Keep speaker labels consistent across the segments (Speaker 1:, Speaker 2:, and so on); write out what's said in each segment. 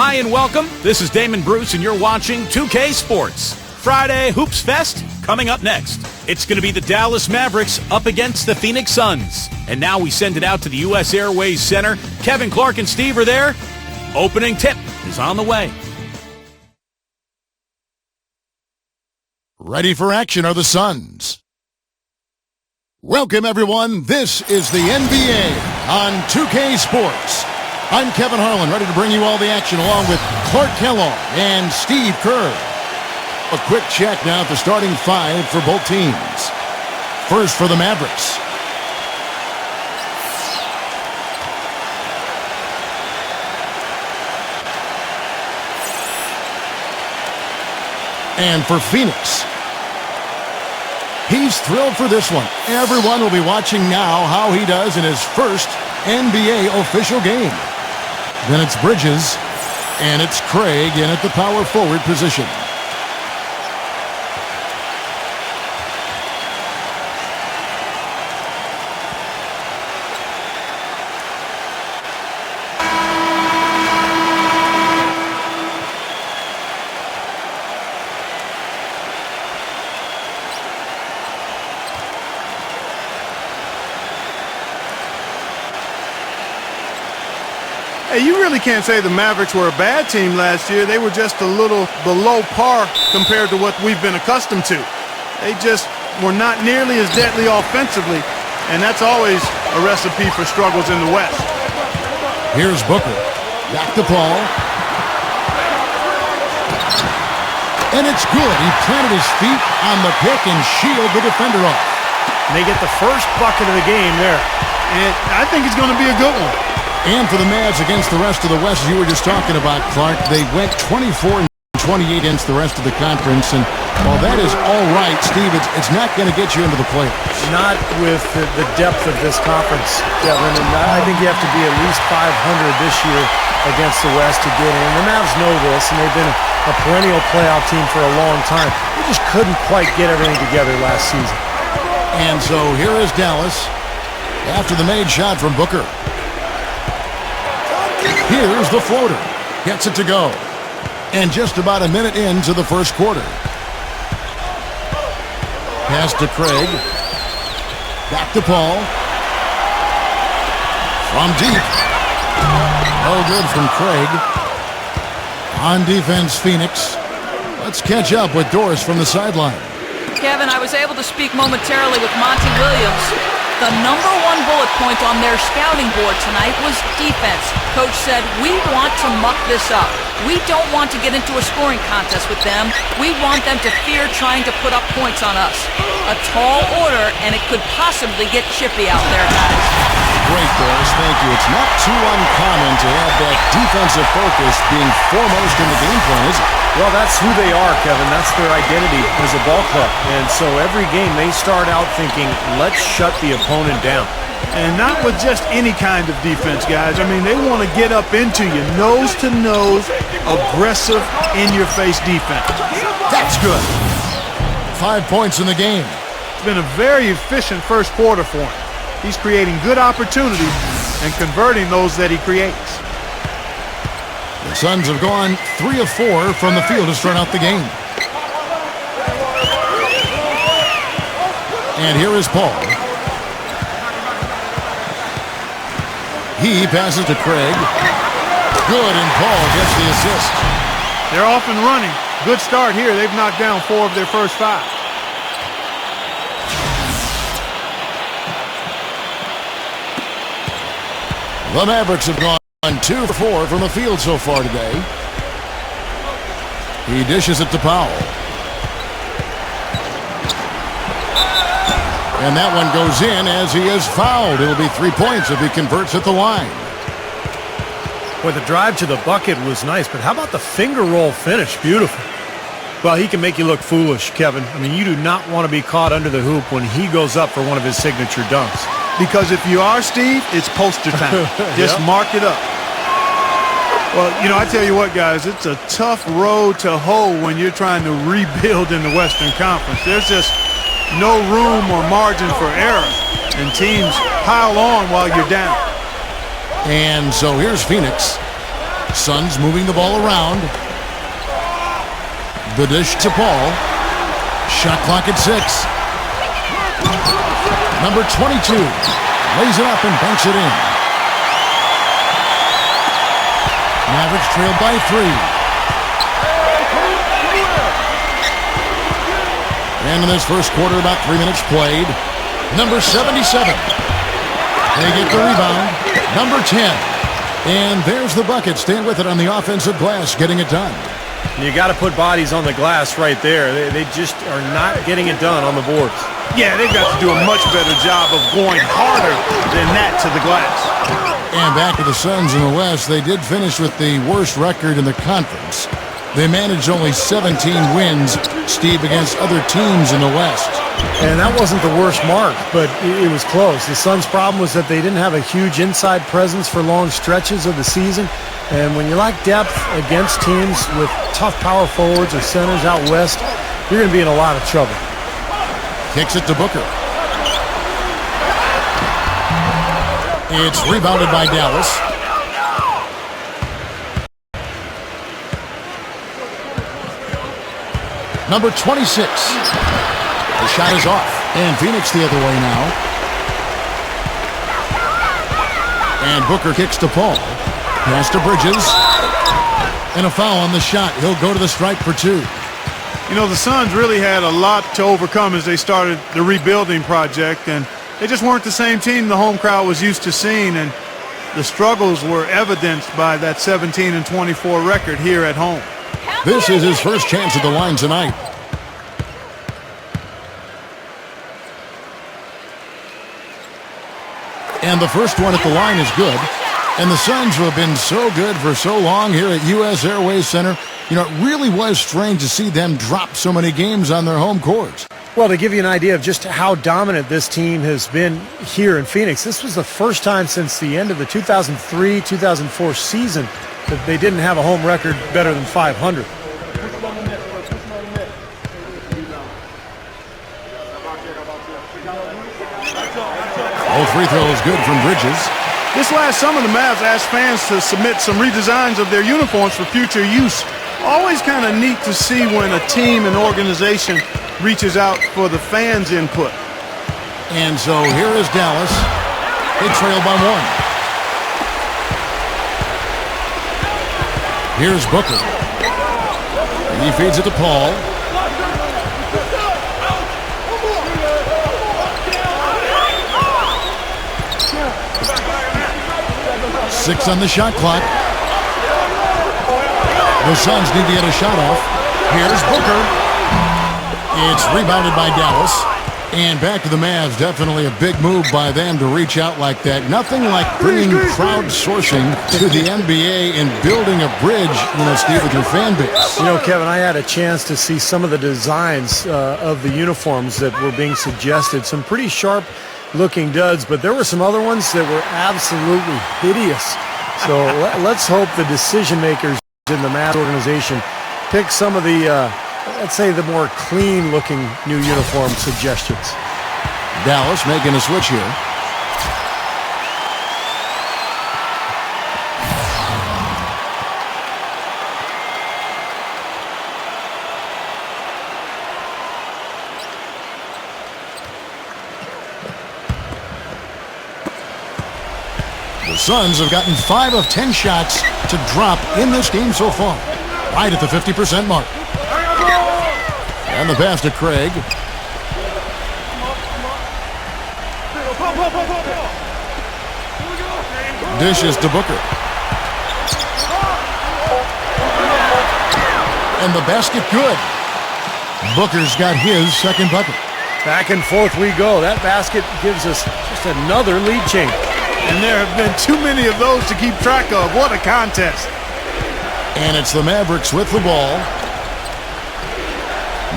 Speaker 1: Hi and welcome. This is Damon Bruce and you're watching 2K Sports. Friday Hoops Fest coming up next. It's going to be the Dallas Mavericks up against the Phoenix Suns. And now we send it out to the U.S. Airways Center. Kevin, Clark, and Steve are there. Opening tip is on the way.
Speaker 2: Ready for action are the Suns. Welcome, everyone. This is the NBA on 2K Sports. I'm Kevin Harlan, ready to bring you all the action along with Clark Kellogg and Steve Kerr. A quick check now at the starting five for both teams. First for the Mavericks. And for Phoenix, he's thrilled for this one. Everyone will be watching now how he does in his first NBA official game. Then it's Bridges, and it's Craig in at the power forward position.
Speaker 3: Hey, you really can't say the Mavericks were a bad team last year. They were just a little below par compared to what we've been accustomed to. They just were not nearly as deadly offensively, and that's always a recipe for struggles in the West.
Speaker 2: Here's Booker. Back to Paul. And it's good. He planted his feet on the pick and shielded the defender off.
Speaker 4: And they get the first bucket of the game there.
Speaker 3: And I think it's going to be a good one.
Speaker 2: And for the Mavs against the rest of the West, as you were just talking about, Clark, they went 24-28 against the rest of the conference. And while that is all right, Steve, it's not going to get you into the playoffs.
Speaker 4: Not with the depth of this conference, Kevin. And I think you have to be at least 500 this year against the West to get in. The Mavs know this, and they've been a perennial playoff team for a long time. They just couldn't quite get everything together last season.
Speaker 2: And so here is Dallas after the made shot from Booker. Here's the floater. Gets it to go. And just about a minute into the first quarter. Pass to Craig. Back to Paul. From deep. No good from Craig. On defense, Phoenix. Let's catch up with Doris from the sideline.
Speaker 5: Kevin, I was able to speak momentarily with Monty Williams. The number one bullet point on their scouting board tonight was defense. Coach said, we want to muck this up. We don't want to get into a scoring contest with them. We want them to fear trying to put up points on us. A tall order, and it could possibly get chippy out there, guys.
Speaker 2: Great, Doris. Thank you. It's not too uncommon to have that defensive focus being foremost in the game plan, is it?
Speaker 4: Well, that's who they are, Kevin. That's their identity as a ball club. And so every game they start out thinking, let's shut the opponent down.
Speaker 3: And not with just any kind of defense, guys. I mean, they want to get up into you, nose-to-nose, aggressive, in-your-face defense.
Speaker 2: That's good. 5 points in the game.
Speaker 3: It's been a very efficient first quarter for him. He's creating good opportunities and converting those that he creates.
Speaker 2: The Suns have gone 3 of 4 from the field to start out the game. And here is Paul. He passes to Craig. Good, and Paul gets the assist.
Speaker 3: They're off and running. Good start here. They've knocked down 4 of their first 5.
Speaker 2: The Mavericks have gone 2 for 4 from the field so far today. He dishes it to Powell. And that one goes in as he is fouled. It'll be 3 points if he converts at the line.
Speaker 4: Boy, the drive to the bucket was nice, but how about the finger roll finish? Beautiful. Well, he can make you look foolish, Kevin. I mean, you do not want to be caught under the hoop when he goes up for one of his signature dunks.
Speaker 3: Because if you are, Steve, it's poster time. Just mark it up. Well, you know, I tell you what, guys, it's a tough road to hoe when you're trying to rebuild in the Western Conference. There's just no room or margin for error, and teams pile on while you're down.
Speaker 2: And so here's Phoenix. Suns moving the ball around. The dish to Paul. Shot clock at 6. Number 22 lays it up and banks it in. Mavericks trailed by 3. And in this first quarter, about 3 minutes played. Number 77. They get the rebound. Number 10. And there's the bucket. Stand with it on the offensive glass, getting it done.
Speaker 4: You got to put bodies on the glass right there. They just are not getting it done on the boards.
Speaker 3: Yeah, they've got to do a much better job of going harder than that to the glass.
Speaker 2: And back to the Suns in the West, they did finish with the worst record in the conference. They managed only 17 wins, Steve, against other teams in the West.
Speaker 4: And that wasn't the worst mark, but it was close. The Suns' problem was that they didn't have a huge inside presence for long stretches of the season. And when you lack depth against teams with tough power forwards or centers out west, you're going to be in a lot of trouble.
Speaker 2: Kicks it to Booker. It's rebounded by Dallas. Number 26. The shot is off. And Phoenix the other way now. And Booker kicks to Paul. Pass to Bridges. And a foul on the shot. He'll go to the stripe for 2.
Speaker 3: You know, the Suns really had a lot to overcome as they started the rebuilding project, and they just weren't the same team the home crowd was used to seeing, and the struggles were evidenced by that 17-24 record here at home.
Speaker 2: This is his first chance at the line tonight. And the first one at the line is good. And the Suns, who have been so good for so long here at U.S. Airways Center, you know, it really was strange to see them drop so many games on their home courts.
Speaker 4: Well, to give you an idea of just how dominant this team has been here in Phoenix, this was the first time since the end of the 2003-2004 season that they didn't have a home record better than 500.
Speaker 2: All free throws good from Bridges.
Speaker 3: This last summer, the Mavs asked fans to submit some redesigns of their uniforms for future use. Always kind of neat to see when a team and organization reaches out for the fans' input.
Speaker 2: And so here is Dallas. They trail by 1. Here's Booker. He feeds it to Paul. Six on the shot clock. The Suns need to get a shot off. Here's Booker. It's rebounded by Dallas. And back to the Mavs. Definitely a big move by them to reach out like that. Nothing like bringing crowdsourcing to the NBA and building a bridge, you know, Steve, with your fan base.
Speaker 4: You know, Kevin, I had a chance to see some of the designs of the uniforms that were being suggested. Some pretty sharp-looking duds, but there were some other ones that were absolutely hideous. So let's hope the decision-makers in the Mavs organization pick some of the, let's say, the more clean-looking new uniform suggestions.
Speaker 2: Dallas making a switch here. The Suns have gotten 5 of 10 shots to drop in this game so far, right at the 50% mark. And the pass to Craig. Dishes to Booker. And the basket good. Booker's got his second bucket.
Speaker 4: Back and forth we go. That basket gives us just another lead change.
Speaker 3: And there have been too many of those to keep track of. What a contest.
Speaker 2: And it's the Mavericks with the ball.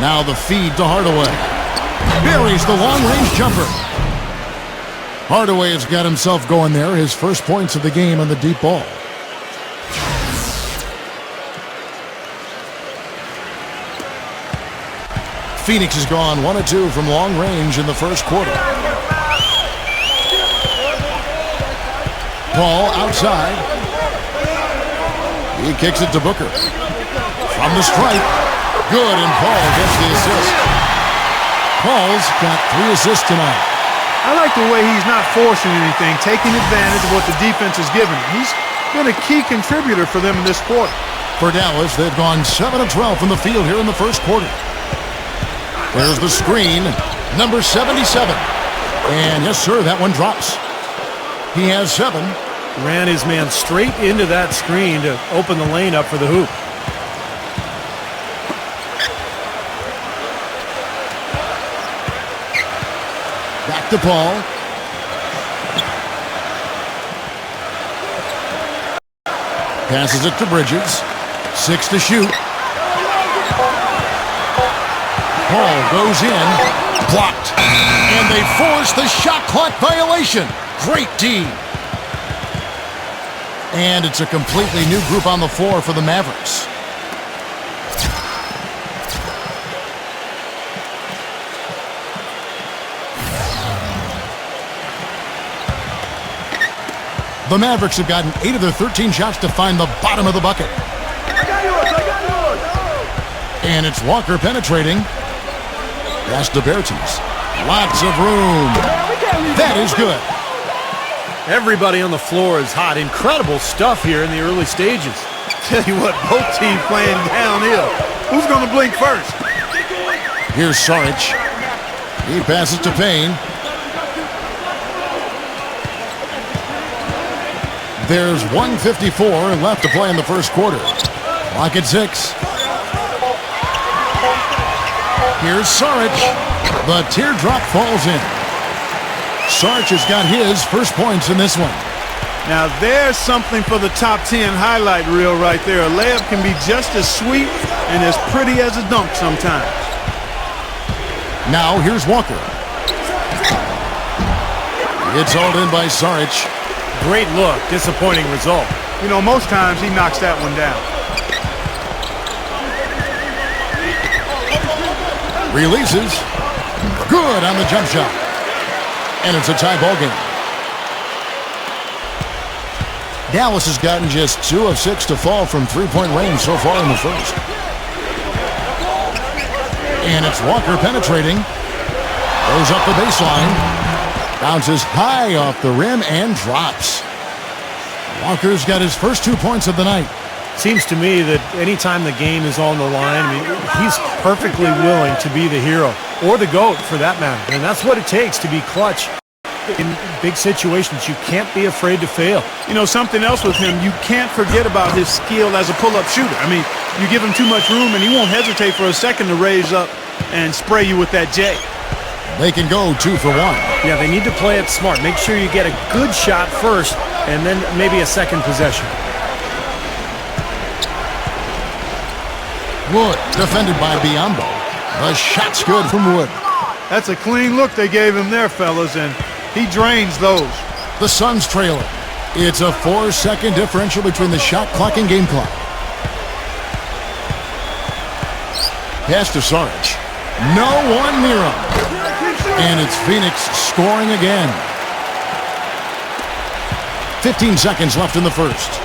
Speaker 2: Now the feed to Hardaway. Buries the long-range jumper. Hardaway has got himself going there. His first points of the game on the deep ball. Phoenix has gone 1 of 2 from long range in the first quarter. Paul outside. He kicks it to Booker. From the stripe. Good, and Paul gets the assist. Paul's got 3 assists tonight.
Speaker 3: I like the way he's not forcing anything, taking advantage of what the defense is giving him. He's been a key contributor for them in this quarter.
Speaker 2: For Dallas, they've gone 7 of 12 from the field here in the first quarter. There's the screen, number 77. And yes, sir, that one drops. He has 7.
Speaker 4: Ran his man straight into that screen to open the lane up for the hoop.
Speaker 2: Back to Paul. Passes it to Bridges. 6 to shoot. Paul goes in. Blocked. And they force the shot clock violation. Great D. And it's a completely new group on the floor for the Mavericks. The Mavericks have gotten 8 of their 13 shots to find the bottom of the bucket.
Speaker 3: I got yours.
Speaker 2: And it's Walker penetrating. Pass to Bertens. Lots of room. That is good.
Speaker 4: Everybody on the floor is hot. Incredible stuff here in the early stages.
Speaker 3: Tell you what, both teams playing downhill. Who's going to blink first?
Speaker 2: Here's Saric. He passes to Payne. There's 1:54 left to play in the first quarter. Clock at 6. Here's Saric. The teardrop falls in. Saric has got his first points in this one.
Speaker 3: Now there's something for the top 10 highlight reel right there. A layup can be just as sweet and as pretty as a dunk sometimes.
Speaker 2: Now here's Walker. It's hauled in by Saric.
Speaker 4: Great look. Disappointing result.
Speaker 3: You know, most times he knocks that one down.
Speaker 2: Releases. Good on the jump shot. And it's a tie ball game. Dallas has gotten just 2 of 6 to fall from three-point range so far in the first. And it's Walker penetrating. Goes up the baseline. Bounces high off the rim and drops. Walker's got his first 2 points of the night.
Speaker 4: Seems to me that anytime the game is on the line, I mean, he's perfectly willing to be the hero, or the GOAT for that matter. And that's what it takes to be clutch in big situations. You can't be afraid to fail.
Speaker 3: You know, something else with him, you can't forget about his skill as a pull-up shooter. I mean, you give him too much room and he won't hesitate for a second to raise up and spray you with that J.
Speaker 2: They can go 2 for 1.
Speaker 4: Yeah, they need to play it smart. Make sure you get a good shot first and then maybe a second possession.
Speaker 2: Wood, defended by Biyombo. The shot's good from Wood.
Speaker 3: That's a clean look they gave him there, fellas, and he drains those.
Speaker 2: The Suns trail it. It's a 4-second differential between the shot clock and game clock. Pass to Saric. No one near him. And it's Phoenix scoring again. 15 seconds left in the first.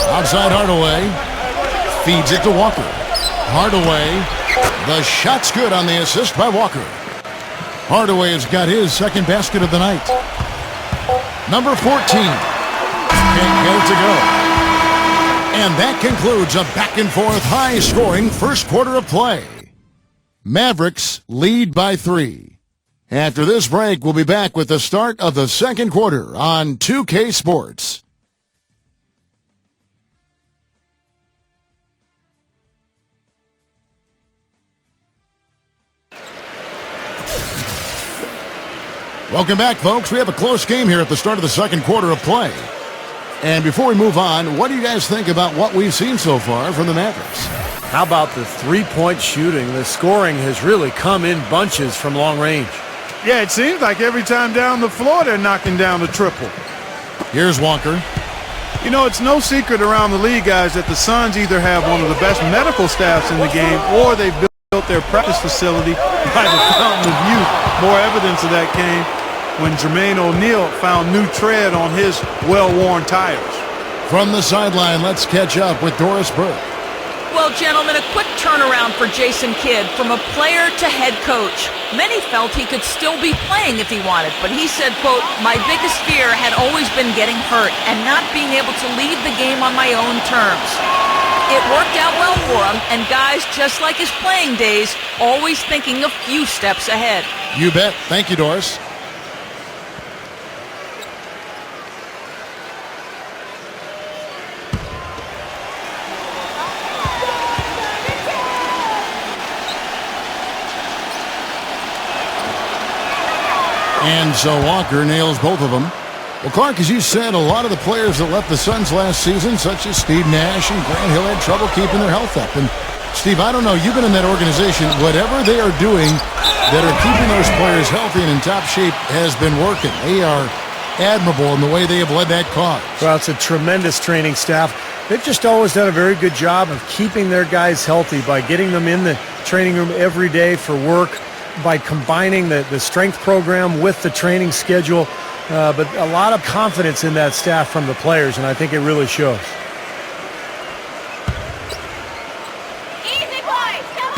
Speaker 2: Outside Hardaway. Feeds it to Walker. Hardaway. The shot's good on the assist by Walker. Hardaway has got his second basket of the night. Number 14. Can't get it to go. And that concludes a back-and-forth, high-scoring first quarter of play. Mavericks lead by 3. After this break, we'll be back with the start of the second quarter on 2K Sports. Welcome back, folks. We have a close game here at the start of the second quarter of play. And before we move on, what do you guys think about what we've seen so far from the Mavericks?
Speaker 4: How about the three-point shooting? The scoring has really come in bunches from long range.
Speaker 3: Yeah, it seems like every time down the floor they're knocking down the triple.
Speaker 2: Here's Walker.
Speaker 3: You know, it's no secret around the league, guys, that the Suns either have one of the best medical staffs in the game or they've built their practice facility by the fountain of youth. More evidence of that came when Jermaine O'Neal found new tread on his well-worn tires.
Speaker 2: From the sideline, let's catch up with Doris Burke.
Speaker 5: Well, gentlemen, a quick turnaround for Jason Kidd from a player to head coach. Many felt he could still be playing if he wanted, but he said, quote, "My biggest fear had always been getting hurt and not being able to lead the game on my own terms." It worked out well for him, and guys, just like his playing days, always thinking a few steps ahead.
Speaker 2: You bet. Thank you, Doris. And so Walker nails both of them. Well, Clark, as you said, a lot of the players that left the Suns last season, such as Steve Nash and Grant Hill, had trouble keeping their health up. And, Steve, I don't know, you've been in that organization. Whatever they are doing that are keeping those players healthy and in top shape has been working. They are admirable in the way they have led that cause.
Speaker 4: Well, it's a tremendous training staff. They've just always done a very good job of keeping their guys healthy by getting them in the training room every day for work, by combining the strength program with the training schedule. But a lot of confidence in that staff from the players, and I think it really shows.
Speaker 6: Easy, boys, come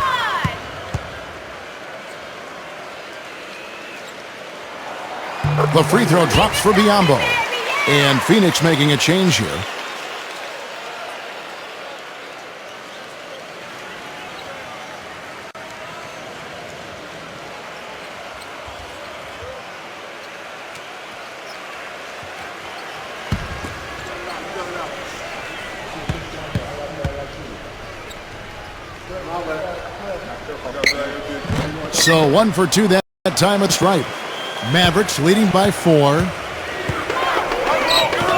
Speaker 6: on!
Speaker 2: The free throw drops for Biombo. And Phoenix making a change here. So 1 for 2 that time at stripe. Mavericks leading by 4.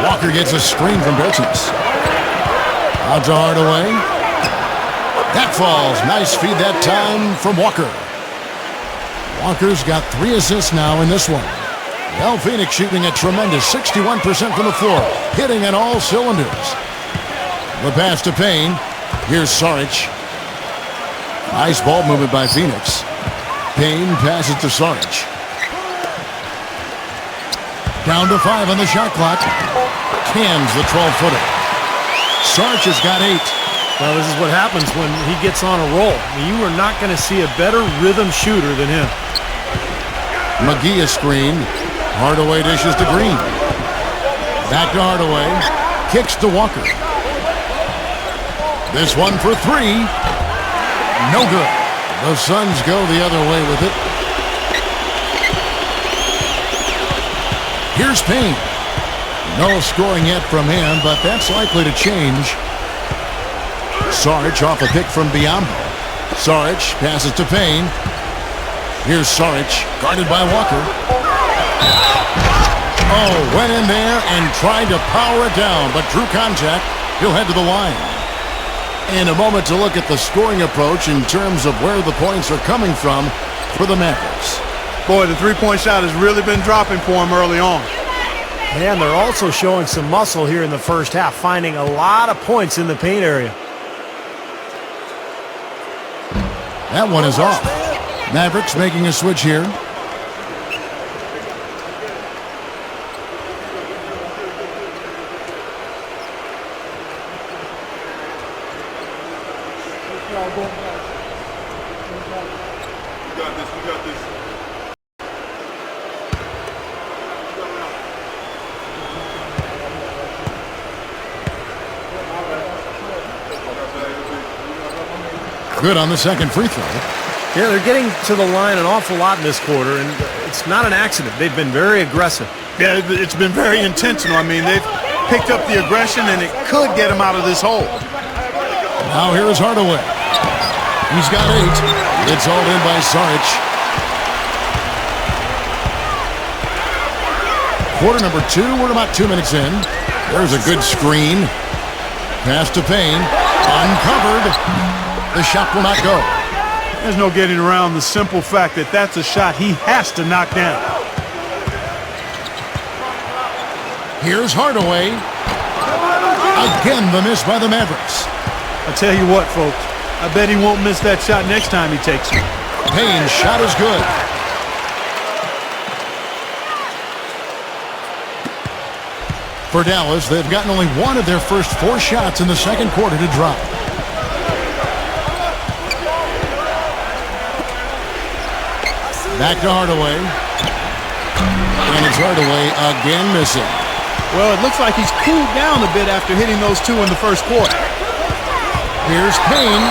Speaker 2: Walker gets a screen from Bertens. Out to Hardaway. That falls. Nice feed that time from Walker. Walker's got 3 assists now in this one. Well, Phoenix shooting a tremendous 61% from the floor, hitting on all cylinders. The pass to Payne. Here's Saric. Nice ball movement by Phoenix. Payne passes to Saric. Down to 5 on the shot clock. Cans the 12-footer. Saric has got 8.
Speaker 4: Well, this is what happens when he gets on a roll. You are not going to see a better rhythm shooter than him.
Speaker 2: McGee a screen. Hardaway dishes to Green. Back to Hardaway. Kicks to Walker. This one for 3. No good. The Suns go the other way with it. Here's Payne. No scoring yet from him, but that's likely to change. Saric off a pick from Biombo. Saric passes to Payne. Here's Saric, guarded by Walker. Oh, went in there and tried to power it down, but drew contact. He'll head to the line. In a moment to look at the scoring approach in terms of where the points are coming from for the Mavericks.
Speaker 3: Boy, the three-point shot has really been dropping for him early on.
Speaker 4: And they're also showing some muscle here in the first half, finding a lot of points in the paint area.
Speaker 2: That one is off. Mavericks making a switch here. Good on the second free throw.
Speaker 4: Yeah, they're getting to the line an awful lot in this quarter, and it's not an accident. They've been very aggressive.
Speaker 3: Yeah, it's been very intentional. I mean, they've picked up the aggression, and it could get him out of this hole.
Speaker 2: Now here is Hardaway. He's got 8. It's all in by Saric. Quarter number 2. We're about 2 minutes in. There's a good screen. Pass to Payne. Uncovered. The shot will not go.
Speaker 3: There's no getting around the simple fact that that's a shot he has to knock down.
Speaker 2: Here's Hardaway. Again, the miss by the Mavericks.
Speaker 3: I tell you what, folks, I bet he won't miss that shot next time he takes it.
Speaker 2: Payne's shot is good. For Dallas, they've gotten only one of their first 4 shots in the second quarter to drop. Back to Hardaway. And it's Hardaway again missing.
Speaker 3: Well, it looks like he's cooled down a bit after hitting those 2 in the first quarter.
Speaker 2: Here's Payne.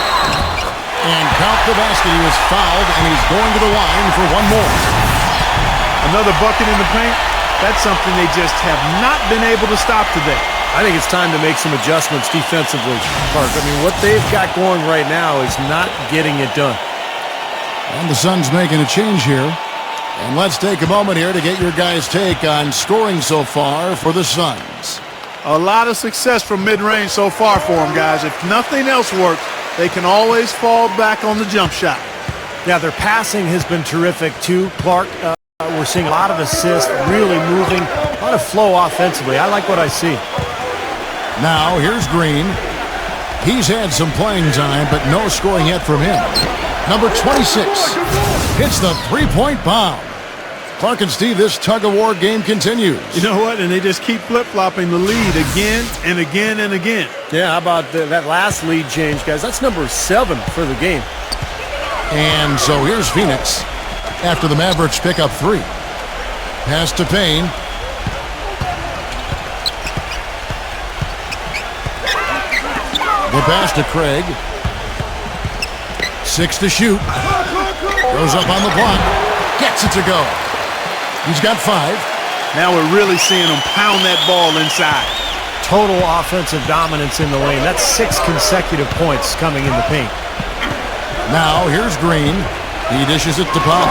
Speaker 2: And count the basket. He was fouled, and he's going to the line for one more.
Speaker 3: Another bucket in the paint. That's something they just have not been able to stop today.
Speaker 4: I think it's time to make some adjustments defensively, Clark. I mean, what they've got going right now is not getting it done.
Speaker 2: And the Suns making a change here. And let's take a moment here to get your guys' take on scoring so far for the Suns.
Speaker 3: A lot of success from mid-range so far for them, guys. If nothing else works, they can always fall back on the jump shot.
Speaker 4: Yeah, their passing has been terrific too, Clark. We're seeing a lot of assists, really moving, a lot of flow offensively. I like what I see.
Speaker 2: Now, here's Green. He's had some playing time, but no scoring yet from him. Number 26 hits the three-point bomb. Clark and Steve, this tug-of-war game continues.
Speaker 3: You know what? And they just keep flip-flopping the lead again and again and again.
Speaker 4: Yeah, how about that last lead change, guys? That's number 7 for the game.
Speaker 2: And so here's Phoenix after the Mavericks pick up 3. Pass to Payne. The pass to Craig. 6 to shoot. Goes up on the block. Gets it to go. He's got 5.
Speaker 3: Now we're really seeing him pound that ball inside.
Speaker 4: Total offensive dominance in the lane. That's 6 consecutive points coming in the paint.
Speaker 2: Now here's Green. He dishes it to Powell.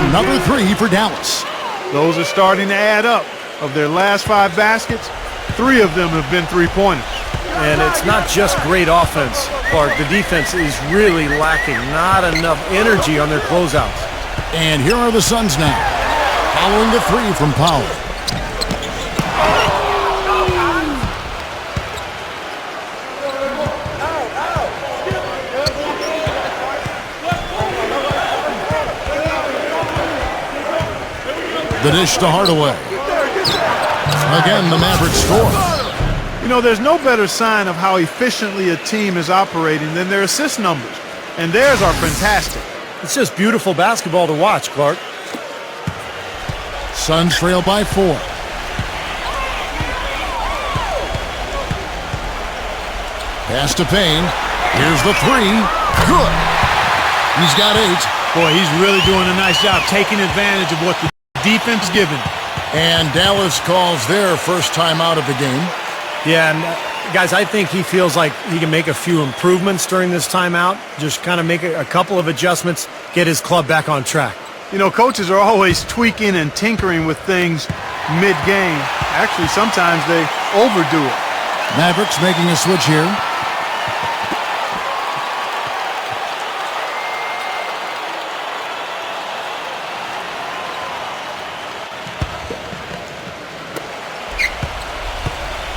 Speaker 2: Another 3 for Dallas.
Speaker 3: Those are starting to add up. Of their last 5 baskets, 3 of them have been three-pointers.
Speaker 4: And it's not just great offense, Clark. The defense is really lacking. Not enough energy on their closeouts.
Speaker 2: And here are the Suns now, following the 3 from Powell. The dish to Hardaway. Again, the Mavericks score.
Speaker 3: You know, there's no better sign of how efficiently a team is operating than their assist numbers. And theirs are fantastic.
Speaker 4: It's just beautiful basketball to watch, Clark.
Speaker 2: Suns trail by 4. Pass to Payne. Here's the 3. Good. He's got 8.
Speaker 3: Boy, he's really doing a nice job taking advantage of what the defense is giving.
Speaker 2: And Dallas calls their first time out of the game.
Speaker 4: Yeah, and guys, I think he feels like he can make a few improvements during this timeout. Just kind of make a couple of adjustments, get his club back on track.
Speaker 3: You know, coaches are always tweaking and tinkering with things mid-game. Actually, sometimes they overdo it.
Speaker 2: Mavericks making a switch here.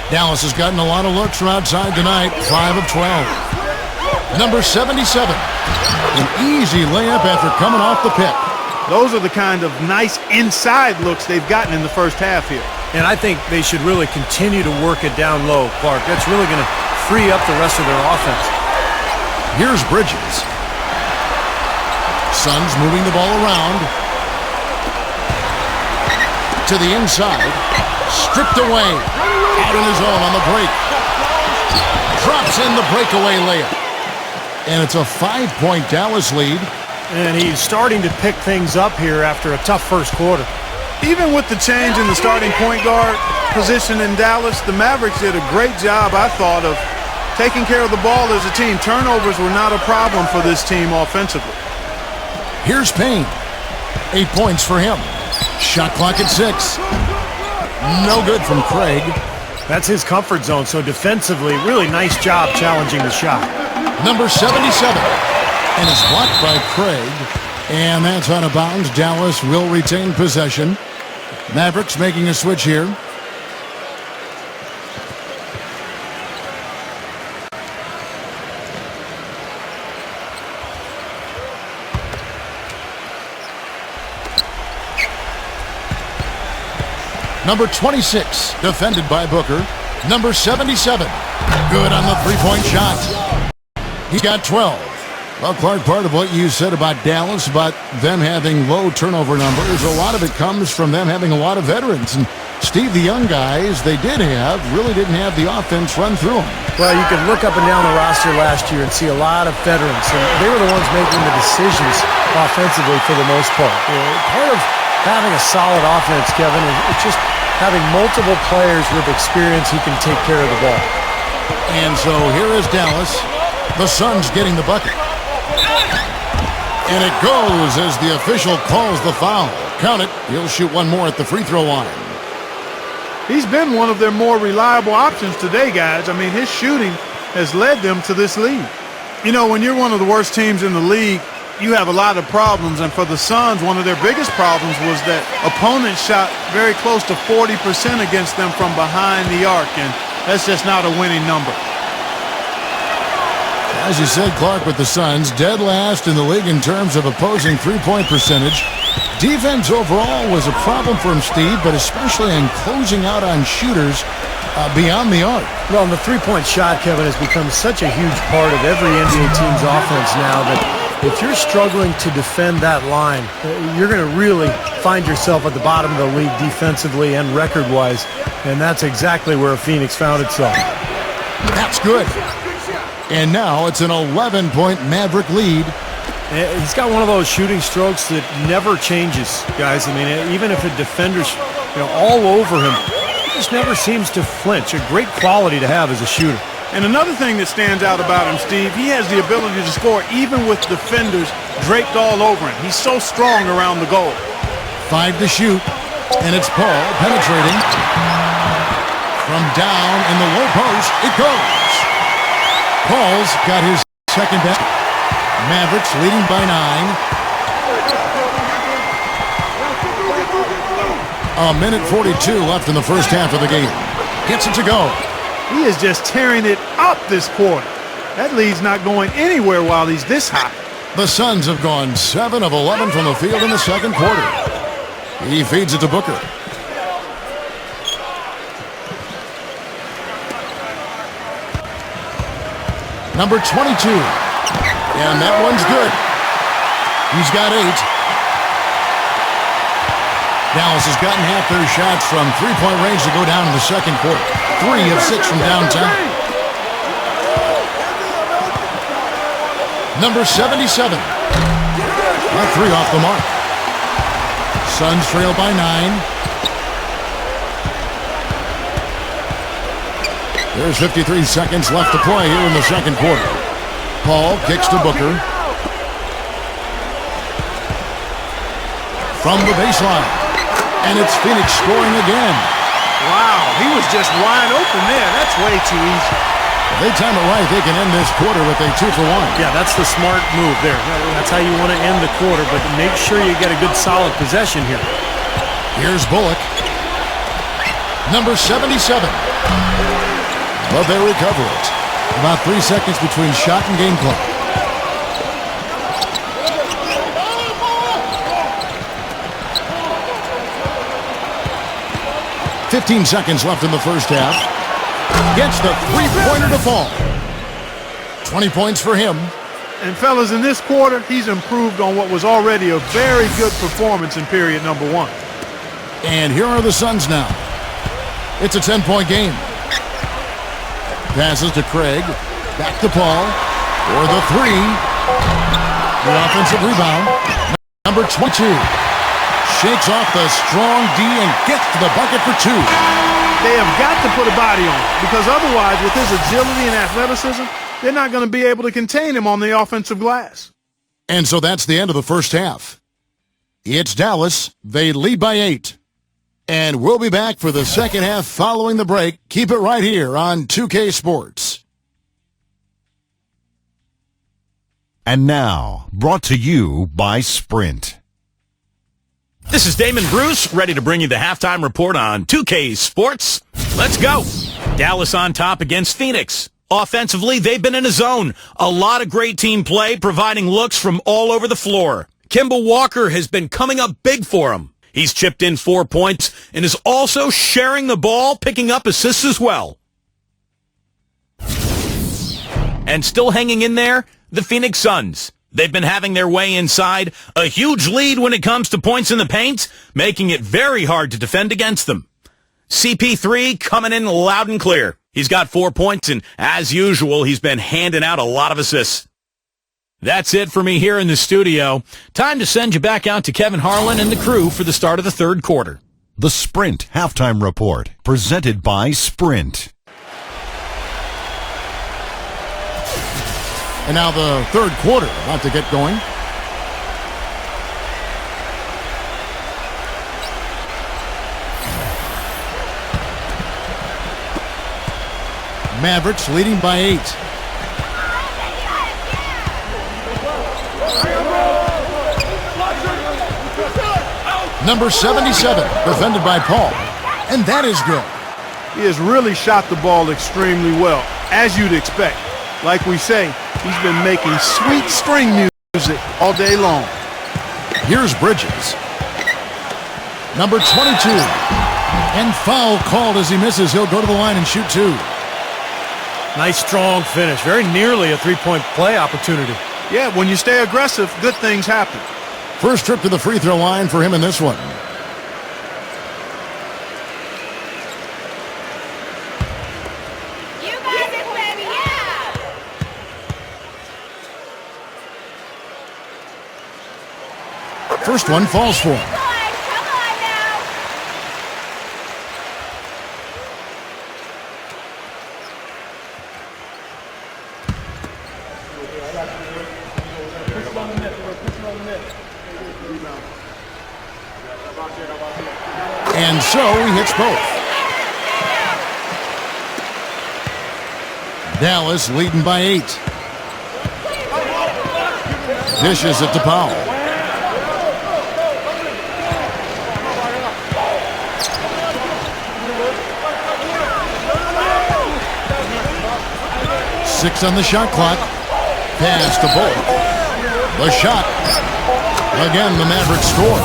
Speaker 2: Dallas has gotten a lot of looks from outside tonight, 5 of 12. Number 77, an easy layup after coming off the pick.
Speaker 3: Those are the kind of nice inside looks they've gotten in the first half here.
Speaker 4: And I think they should really continue to work it down low, Clark. That's really going to free up the rest of their offense.
Speaker 2: Here's Bridges. Suns moving the ball around. To the inside. Stripped away. Out on his own on the break. Drops in the breakaway layup. And it's a 5-point Dallas lead.
Speaker 4: And he's starting to pick things up here after a tough first quarter.
Speaker 3: Even with the change in the starting point guard position in Dallas, the Mavericks did a great job, I thought, of taking care of the ball as a team. Turnovers were not a problem for this team offensively.
Speaker 2: Here's Payne. 8 points for him. Shot clock at 6. No good from Craig.
Speaker 4: That's his comfort zone, so defensively, really nice job challenging the shot.
Speaker 2: Number 77. And it's blocked by Craig. And that's out of bounds. Dallas will retain possession. Mavericks making a switch here. Number 26, defended by Booker. Number 77, good on the three-point shot. He's got 12. Well, Clark, part of what you said about Dallas, about them having low turnover numbers, a lot of it comes from them having a lot of veterans. And Steve, the young guys they did have really didn't have the offense run through them.
Speaker 4: Well, you could look up and down the roster last year and see a lot of veterans, and they were the ones making the decisions offensively for the most part. Part of having a solid offense, Kevin, is just having multiple players with experience who can take care of the ball.
Speaker 2: And so here is Dallas. The Suns getting the bucket. And it goes as the official calls the foul. Count it. He'll shoot one more at the free throw line.
Speaker 3: He's been one of their more reliable options today, guys. I mean, his shooting has led them to this lead. You know, when you're one of the worst teams in the league, you have a lot of problems. And for the Suns, one of their biggest problems was that opponents shot very close to 40% against them from behind the arc. And that's just not a winning number.
Speaker 2: As you said, Clark, with the Suns, dead last in the league in terms of opposing three-point percentage. Defense overall was a problem for him, Steve, but especially in closing out on shooters beyond the arc.
Speaker 4: Well, and the three-point shot, Kevin, has become such a huge part of every NBA team's offense now that if you're struggling to defend that line, you're going to really find yourself at the bottom of the league defensively and record-wise, and that's exactly where Phoenix found itself.
Speaker 2: That's good. And now it's an 11-point Maverick lead.
Speaker 4: He's got one of those shooting strokes that never changes, guys. I mean, even if a defender's all over him, he just never seems to flinch. A great quality to have as a shooter.
Speaker 3: And another thing that stands out about him, Steve, he has the ability to score even with defenders draped all over him. He's so strong around the goal.
Speaker 2: 5 to shoot, and it's Paul penetrating. From down in the low post, it goes. Paul's got his second best. Mavericks leading by 9. A minute 42 left in the first half of the game. Gets it to go.
Speaker 3: He is just tearing it up this quarter. That lead's not going anywhere while he's this hot.
Speaker 2: The Suns have gone 7 of 11 from the field in the second quarter. He feeds it to Booker. Number 22. And that one's good. He's got 8. Dallas has gotten half their shots from three-point range to go down in the second quarter. 3 of 6 from downtown. Number 77. That 3 off the mark. Suns trail by 9. There's 53 seconds left to play here in the second quarter. Paul kicks to Booker. From the baseline. And it's Phoenix scoring again.
Speaker 3: Wow, he was just wide open there. That's way too easy.
Speaker 2: If they time it right, they can end this quarter with a 2 for 1.
Speaker 4: Yeah, that's the smart move there. That's how you want to end the quarter, but make sure you get a good solid possession here.
Speaker 2: Here's Bullock. Number 77. But they recover it. About 3 seconds between shot and game clock. "15 seconds left in the first half. Gets the three-pointer to fall. 20 points for him.
Speaker 3: And fellas, in this quarter, he's improved on what was already a very good performance in period number 1.
Speaker 2: And here are the Suns now. It's a 10-point game. Passes to Craig. Back to Paul. For the 3. The offensive rebound. Number 22. Shakes off the strong D and gets to the bucket for 2.
Speaker 3: They have got to put a body on him, because otherwise, with his agility and athleticism, they're not going to be able to contain him on the offensive glass.
Speaker 2: And so that's the end of the first half. It's Dallas. They lead by 8. And we'll be back for the second half following the break. Keep it right here on 2K Sports.
Speaker 7: And now, brought to you by Sprint.
Speaker 1: This is Damon Bruce, ready to bring you the halftime report on 2K Sports. Let's go. Dallas on top against Phoenix. Offensively, they've been in a zone. A lot of great team play, providing looks from all over the floor. Kemba Walker has been coming up big for them. He's chipped in 4 points and is also sharing the ball, picking up assists as well. And still hanging in there, the Phoenix Suns. They've been having their way inside, a huge lead when it comes to points in the paint, making it very hard to defend against them. CP3 coming in loud and clear. He's got 4 points, and as usual, he's been handing out a lot of assists. That's it for me here in the studio. Time to send you back out to Kevin Harlan and the crew for the start of the third quarter.
Speaker 7: The Sprint Halftime Report, presented by Sprint.
Speaker 2: And now the third quarter about to get going. Mavericks leading by 8. Number 77, defended by Paul. And that is good.
Speaker 3: He has really shot the ball extremely well, as you'd expect. Like we say, he's been making sweet string music all day long.
Speaker 2: Here's Bridges. Number 22. And foul called as he misses. He'll go to the line and shoot 2.
Speaker 4: Nice, strong finish. Very nearly a three-point play opportunity.
Speaker 3: Yeah, when you stay aggressive, good things happen.
Speaker 2: First trip to the free throw line for him in this one.
Speaker 6: You got it, baby, yeah!
Speaker 2: First one falls for him.
Speaker 6: Come on now!
Speaker 2: And so he hits both. Dallas leading by 8. Dishes it to Powell. Six on the shot clock. Pass to Bullock. The shot. Again, the Mavericks score.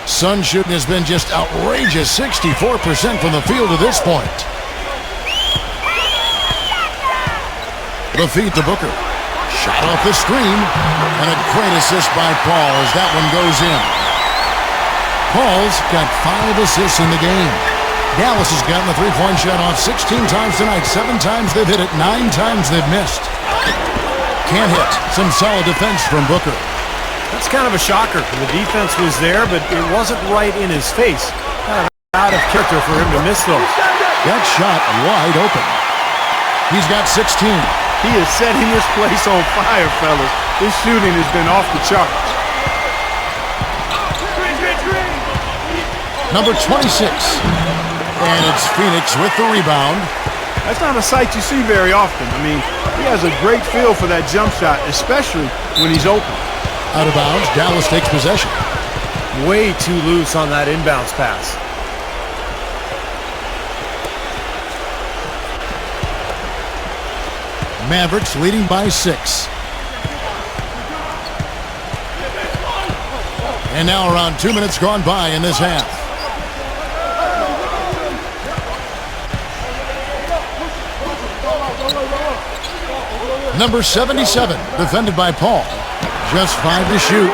Speaker 2: Sun shooting has been just outrageous, 64% from the field to this point. The feed to Booker. Shot off the screen, and a great assist by Paul as that one goes in. Paul's got 5 assists in the game. Dallas has gotten the three-point shot off 16 times tonight. 7 times they've hit it, 9 times they've missed. Can't hit. Some solid defense from Booker.
Speaker 4: That's kind of a shocker. The defense was there, but it wasn't right in his face. Kind of out of character for him to miss those.
Speaker 2: That shot wide open. He's got 16.
Speaker 3: He is setting this place on fire, fellas. His shooting has been off the charts.
Speaker 2: Number 26. And it's Phoenix with the rebound.
Speaker 3: That's not a sight you see very often. I mean, he has a great feel for that jump shot, especially when he's open.
Speaker 2: Out of bounds, Dallas takes possession.
Speaker 4: Way too loose on that inbounds pass.
Speaker 2: Mavericks leading by 6. And now around 2 minutes gone by in this half. Number 77, defended by Paul. Just 5 to shoot.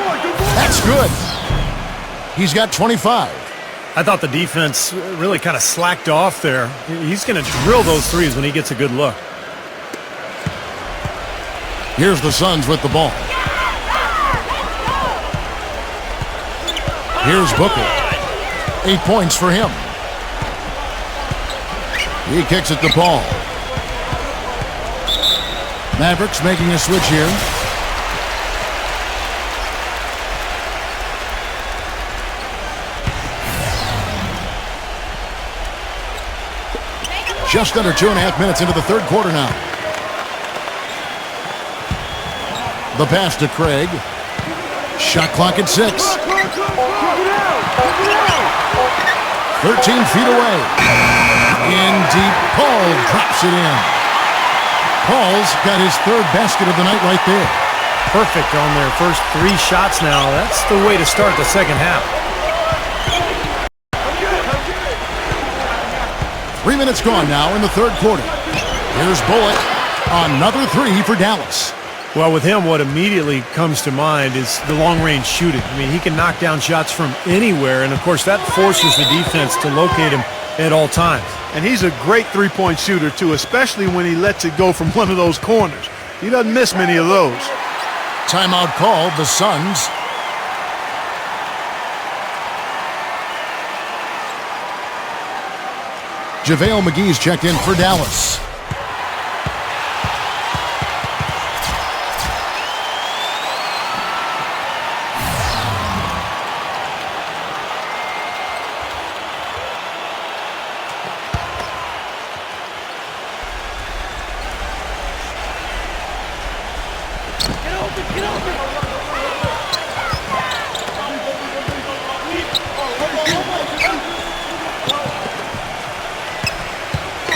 Speaker 2: That's good. He's got 25.
Speaker 4: I thought the defense really kind of slacked off there. He's going to drill those threes when he gets a good look.
Speaker 2: Here's the Suns with the ball. Here's Booker. 8 points for him. He kicks it to Paul. Mavericks making a switch here. Just under 2.5 minutes into the third quarter now. The pass to Craig. Shot clock at 6. 13 feet away. In deep. Paul drops it in. Paul's got his third basket of the night right there.
Speaker 4: Perfect on their first 3 shots now. That's the way to start the second half.
Speaker 2: 3 minutes gone now in the third quarter. Here's Bullock. Another 3 for Dallas.
Speaker 4: Well, with him, what immediately comes to mind is the long-range shooting. I mean, he can knock down shots from anywhere, and, of course, that forces the defense to locate him at all times.
Speaker 3: And he's a great three-point shooter, too, especially when he lets it go from one of those corners. He doesn't miss many of those.
Speaker 2: Timeout called, the Suns. JaVale McGee's checked in for Dallas.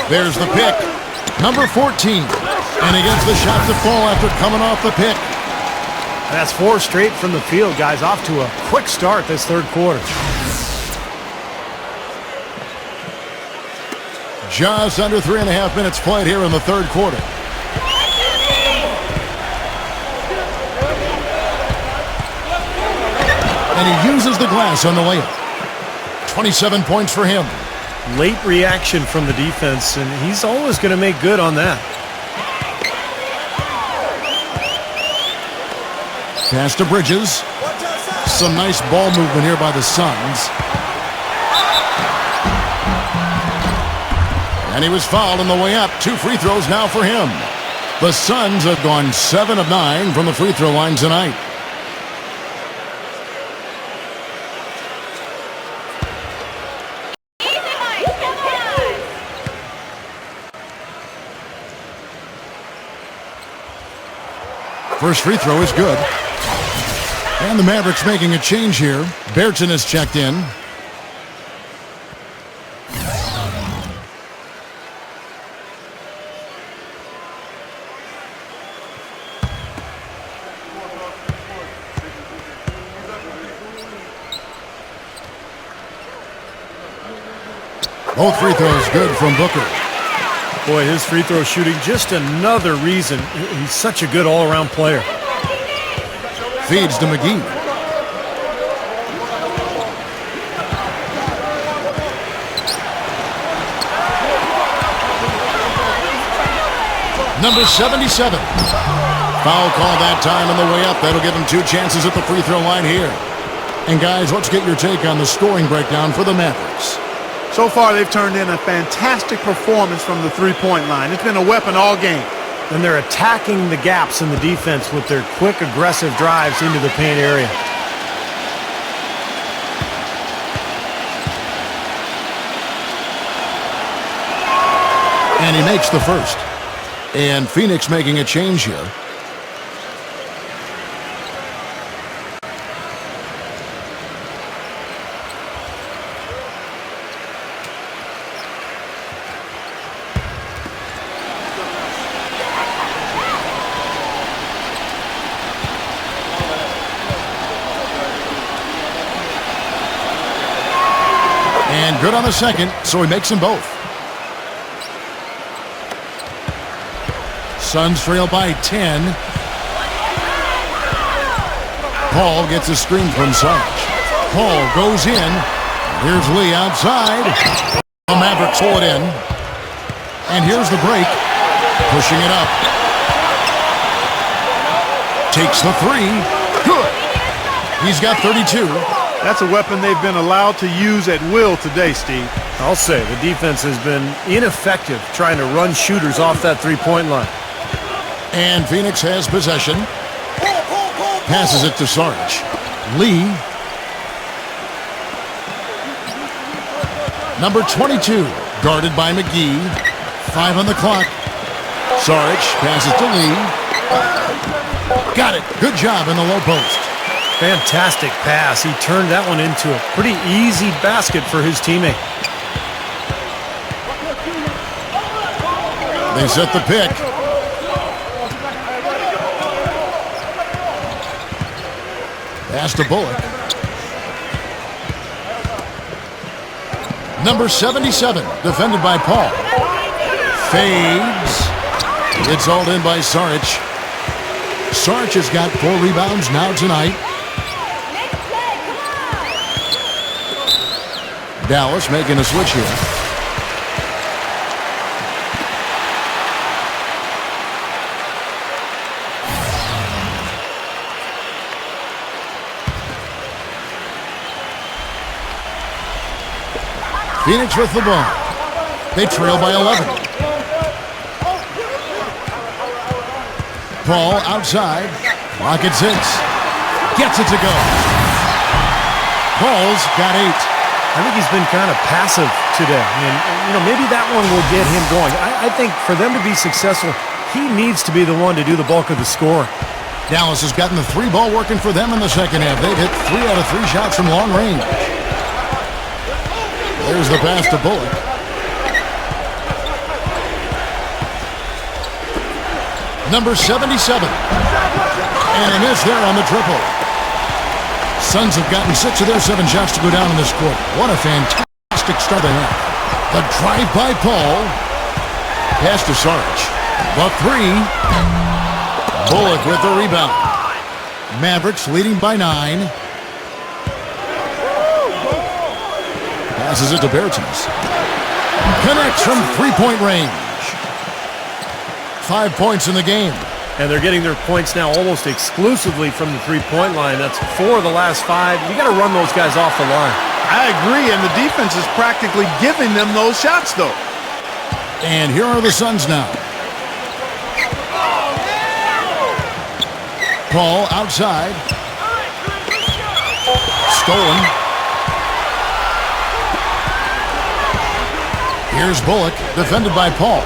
Speaker 2: There's the pick. Number 14. And he gets the shot to fall after coming off the pick.
Speaker 4: That's 4 straight from the field, guys. Off to a quick start this third quarter.
Speaker 2: Just under 3.5 minutes played here in the third quarter. And he uses the glass on the layup. 27 points for him.
Speaker 4: Late reaction from the defense, and he's always going to make good on that.
Speaker 2: Pass to Bridges. Some nice ball movement here by the Suns. And he was fouled on the way up. 2 free throws now for him. The Suns have gone 7 of 9 from the free throw line tonight. First free throw is good. And the Mavericks making a change here. Berton is checked in. Both free throws good from Booker.
Speaker 4: Boy, his free throw shooting, just another reason he's such a good all-around player.
Speaker 2: Feeds to McGee. Number 77. Foul call that time on the way up. That'll give him 2 chances at the free throw line here. And guys, let's get your take on the scoring breakdown for the Mavericks.
Speaker 3: So far, they've turned in a fantastic performance from the three-point line. It's been a weapon all game.
Speaker 4: And they're attacking the gaps in the defense with their quick, aggressive drives into the paint area.
Speaker 2: And he makes the first. And Phoenix making a change here. And good on the second, so he makes them both. Suns trail by 10. Paul gets a screen from Sarge. Paul goes in. Here's Lee outside. The Mavericks pull it in. And here's the break. Pushing it up. Takes the 3. Good. He's got 32.
Speaker 3: That's a weapon they've been allowed to use at will today, Steve.
Speaker 4: I'll say the defense has been ineffective trying to run shooters off that three-point line.
Speaker 2: And Phoenix has possession. Passes it to Sarge. Lee. Number 22, guarded by McGee. 5 on the clock. Sarge passes to Lee. Got it. Good job in the low post.
Speaker 4: Fantastic pass. He turned that one into a pretty easy basket for his teammate.
Speaker 2: They set the pick. Pass to Bullock. Number 77, defended by Paul. Fades. It's hauled in by Saric. Saric has got 4 rebounds now tonight. Dallas making a switch here. Phoenix with the ball. They trail by 11. Paul outside. Clock at 6. Gets it to go. Paul's got 8.
Speaker 4: I think he's been kind of passive today. And maybe that one will get him going. I think for them to be successful, he needs to be the one to do the bulk of the scoring.
Speaker 2: Dallas has gotten the 3 ball working for them in the second half. They've hit 3 out of 3 shots from long range. There's the pass to Bullock. Number 77. And a miss there on the triple. Suns have gotten 6 of their 7 shots to go down in this quarter. What a fantastic start they have. The drive by Paul. Pass to Saric. The 3. Bullock with the rebound. Mavericks leading by 9. Passes it to Bertens. Connects from 3-point range. 5 points in the game.
Speaker 4: And they're getting their points now almost exclusively from the 3-point line. That's 4 of the last 5. You got to run those guys off the line.
Speaker 3: I agree, and the defense is practically giving them those shots, though.
Speaker 2: And here are the Suns now. Paul outside. Stolen. Here's Bullock, defended by Paul.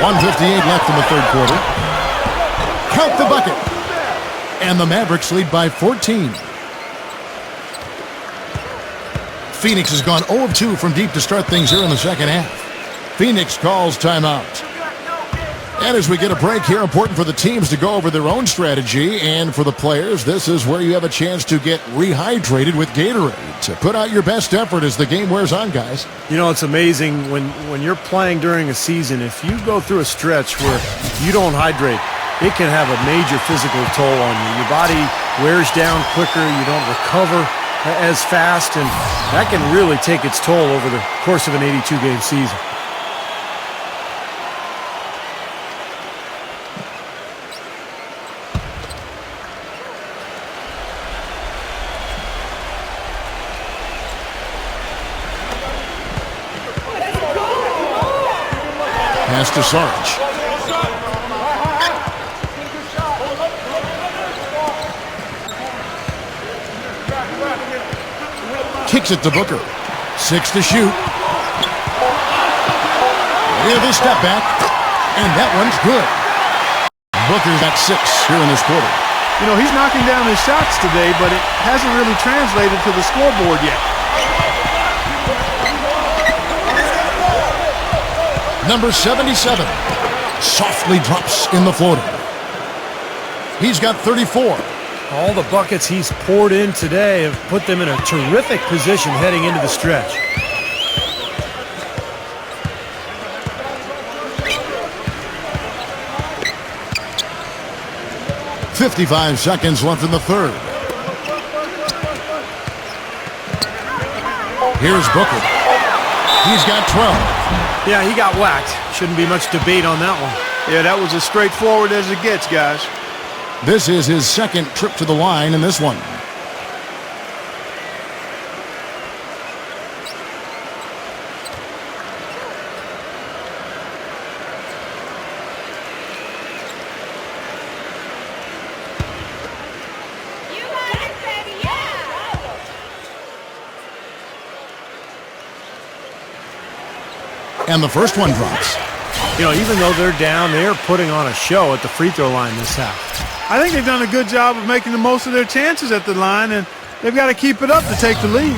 Speaker 2: 1:58 left in the third quarter. Count the bucket. And the Mavericks lead by 14. Phoenix has gone 0 of 2 from deep to start things here in the second half. Phoenix calls timeout. And as we get a break here, important for the teams to go over their own strategy, and for the players, this is where you have a chance to get rehydrated with Gatorade to put out your best effort as the game wears on, guys.
Speaker 4: It's amazing when you're playing during a season, if you go through a stretch where you don't hydrate, it can have a major physical toll on you. Your body wears down quicker, you don't recover as fast, and that can really take its toll over the course of an 82-game season.
Speaker 2: Pass to Saric. Kicks it to Booker. 6 to shoot. With a step back. And that one's good. Booker's got 6 here in this quarter.
Speaker 3: He's knocking down his shots today, but it hasn't really translated to the scoreboard yet.
Speaker 2: Number 77 softly drops in the floater. He's got 34.
Speaker 4: All the buckets he's poured in today have put them in a terrific position heading into the stretch.
Speaker 2: .55 seconds left in the third. Here's Booker. He's got 12.
Speaker 4: Yeah, he got whacked. Shouldn't be much debate on that one.
Speaker 3: Yeah, that was as straightforward as it gets, guys.
Speaker 2: This is his second trip to the line in this one.
Speaker 6: You got it, baby, yeah!
Speaker 2: And the first one drops.
Speaker 4: Even though they're down, they're putting on a show at the free throw line this half.
Speaker 3: I think they've done a good job of making the most of their chances at the line, and they've got to keep it up to take the lead.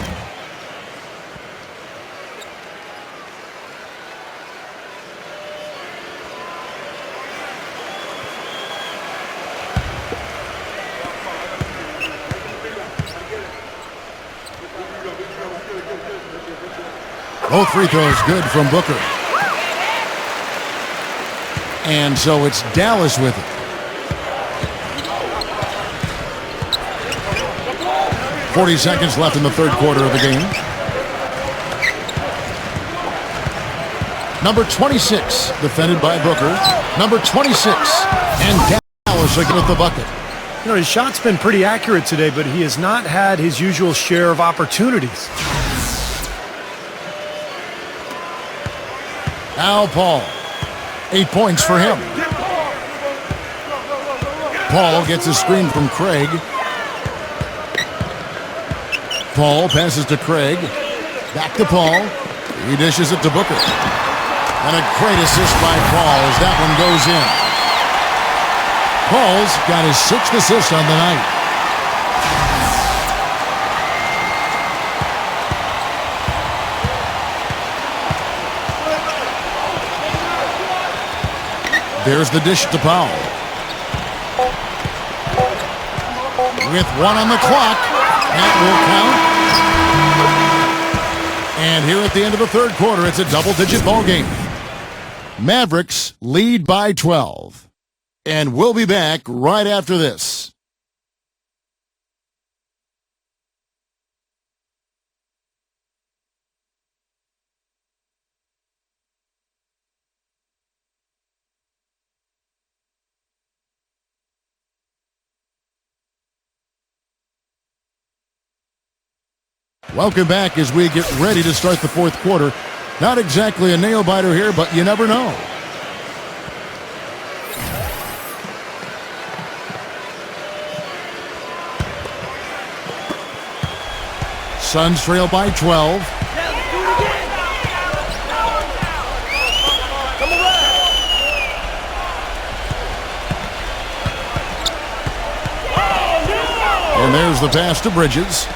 Speaker 2: Both free throws good from Booker. And so it's Dallas with it. 40 seconds left in the third quarter of the game. Number 26, defended by Booker. Number 26, and Dallas again with the bucket.
Speaker 4: You know, his shot's been pretty accurate today, but he has not had his usual share of opportunities.
Speaker 2: Now Paul. 8 points for him. Paul gets a screen from Craig. Paul passes to Craig. Back to Paul. He dishes it to Booker. And a great assist by Paul as that one goes in. Paul's got his 6th assist on the night. There's the dish to Powell. With 1 on the clock, that will count. And here at the end of the third quarter, it's a double-digit ball game. Mavericks lead by 12. And we'll be back right after this. Welcome back as we get ready to start the fourth quarter. Not exactly a nail-biter here, but you never know. Suns trail by 12. And there's the pass to Bridges.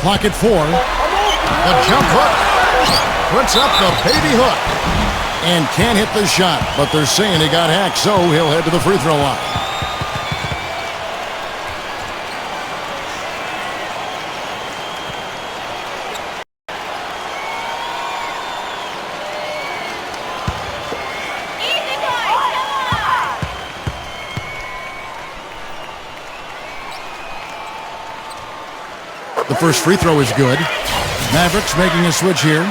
Speaker 2: Clock at 4. The jump hook. Puts up the baby hook. And can't hit the shot, but they're saying he got hacked, so he'll head to the free throw line. The first free throw is good. Mavericks making a switch here.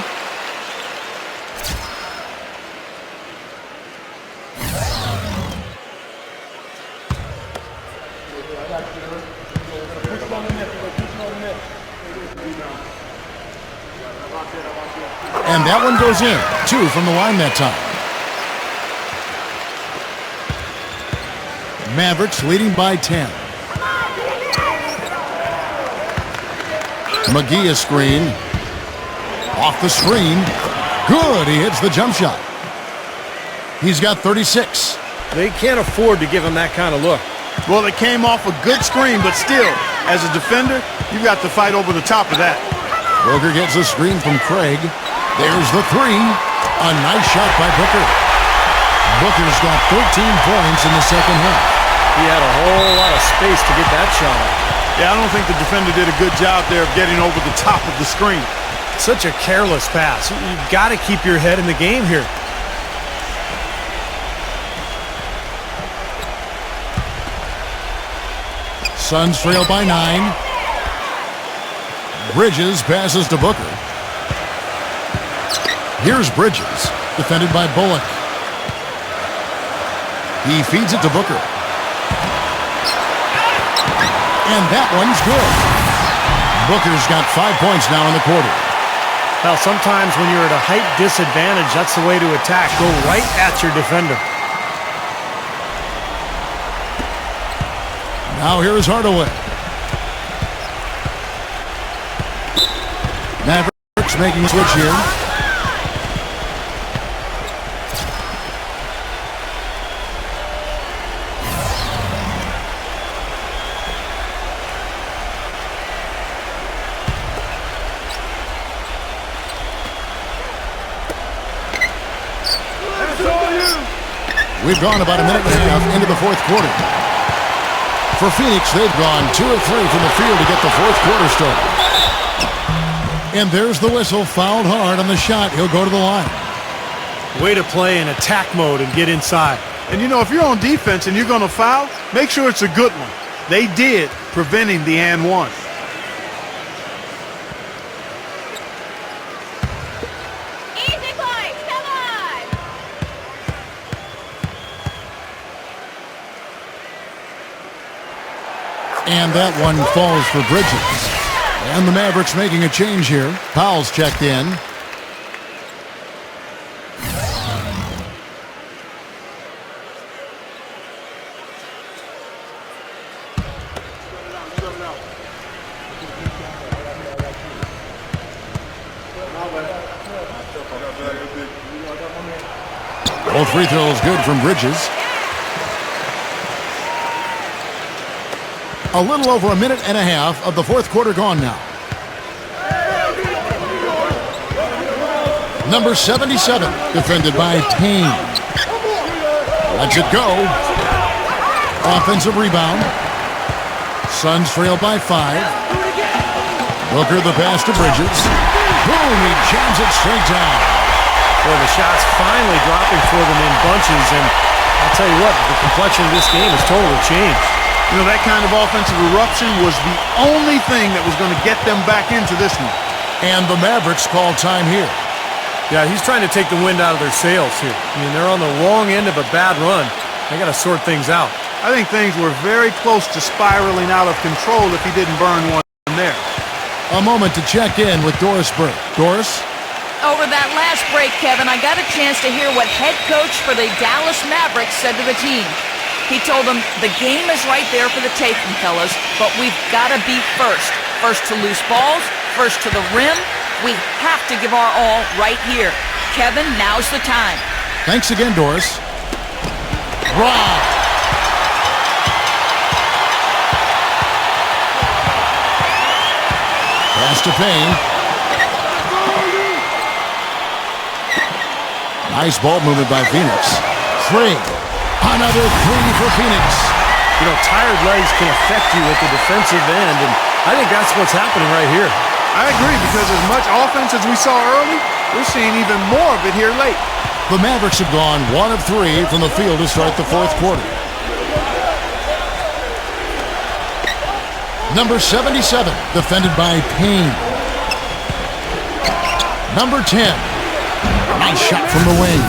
Speaker 2: And that one goes in. 2 from the line that time. Mavericks leading by 10. McGee a screen. Off the screen. Good. He hits the jump shot. He's got 36.
Speaker 4: They can't afford to give him that kind of look.
Speaker 3: Well, it came off a good screen, but still, as a defender, you've got to fight over the top of that.
Speaker 2: Booker gets a screen from Craig. There's the 3. A nice shot by Booker. Booker's got 13 points in the second half.
Speaker 4: He had a whole lot of space to get that shot.
Speaker 3: Yeah, I don't think the defender did a good job there of getting over the top of the screen.
Speaker 4: Such a careless pass. You've got to keep your head in the game here.
Speaker 2: Suns trail by 9. Bridges passes to Booker. Here's Bridges, defended by Bullock. He feeds it to Booker. And that one's good. Booker's got 5 points now in the quarter.
Speaker 4: Now, sometimes when you're at a height disadvantage, that's the way to attack. Go right at your defender.
Speaker 2: Now here's Hardaway. Mavericks making a switch here. We've gone about a minute and a half into the fourth quarter. For Phoenix, they've gone 2 of 3 from the field to get the fourth quarter started. And there's the whistle, fouled hard on the shot. He'll go to the line.
Speaker 4: Way to play in attack mode and get inside.
Speaker 3: And you know, if you're on defense and you're going to foul, make sure it's a good one. They did, preventing the and one.
Speaker 6: Easy boys, come on!
Speaker 2: And that one falls for Bridges. And the Mavericks making a change here. Powell's checked in. Both free throws good from Bridges. A little over a minute and a half of the fourth quarter gone now. Number 77, defended by Payne. Lets it go. Offensive rebound. Suns trail by 5. Booker the pass to Bridges. Boom, he jams it straight down.
Speaker 4: Boy, the shots finally dropping for them in bunches, and I'll tell you what, the complexion of this game has totally changed.
Speaker 3: You know, that kind of offensive eruption was the only thing that was going to get them back into this one.
Speaker 2: And the Mavericks call time here.
Speaker 4: Yeah, he's trying to take the wind out of their sails here. I mean, they're on the wrong end of a bad run. They got to sort things out.
Speaker 3: I think things were very close to spiraling out of control if he didn't burn one there.
Speaker 2: A moment to check in with Doris Burke. Doris?
Speaker 5: Over that last break, Kevin, I got a chance to hear what head coach for the Dallas Mavericks said to the team. He told them, the game is right there for the taking, fellas, but we've got to be first. First to loose balls, first to the rim. We have to give our all right here. Kevin, now's the time.
Speaker 2: Thanks again, Doris. Rob. Pass to Payne. Nice ball movement by Phoenix. 3. Another 3 for Phoenix.
Speaker 4: You know, tired legs can affect you at the defensive end, and I think that's what's happening right here.
Speaker 3: I agree, because as much offense as we saw early, we're seeing even more of it here late.
Speaker 2: The Mavericks have gone 1 of 3 from the field to start the fourth quarter. Number 77, defended by Payne. Number 10, nice shot from the wing.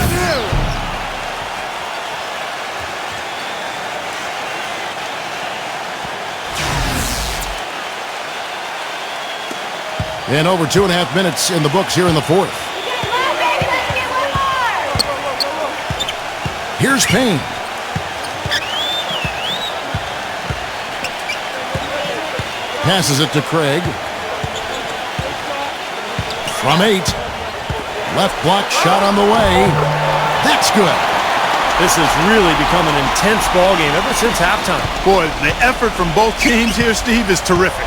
Speaker 2: And over 2.5 minutes in the books here in the fourth. Here's Payne. Passes it to Craig. From 8. Left block shot on the way. That's good.
Speaker 4: This has really become an intense ball game ever since halftime.
Speaker 3: Boy, the effort from both teams here, Steve, is terrific.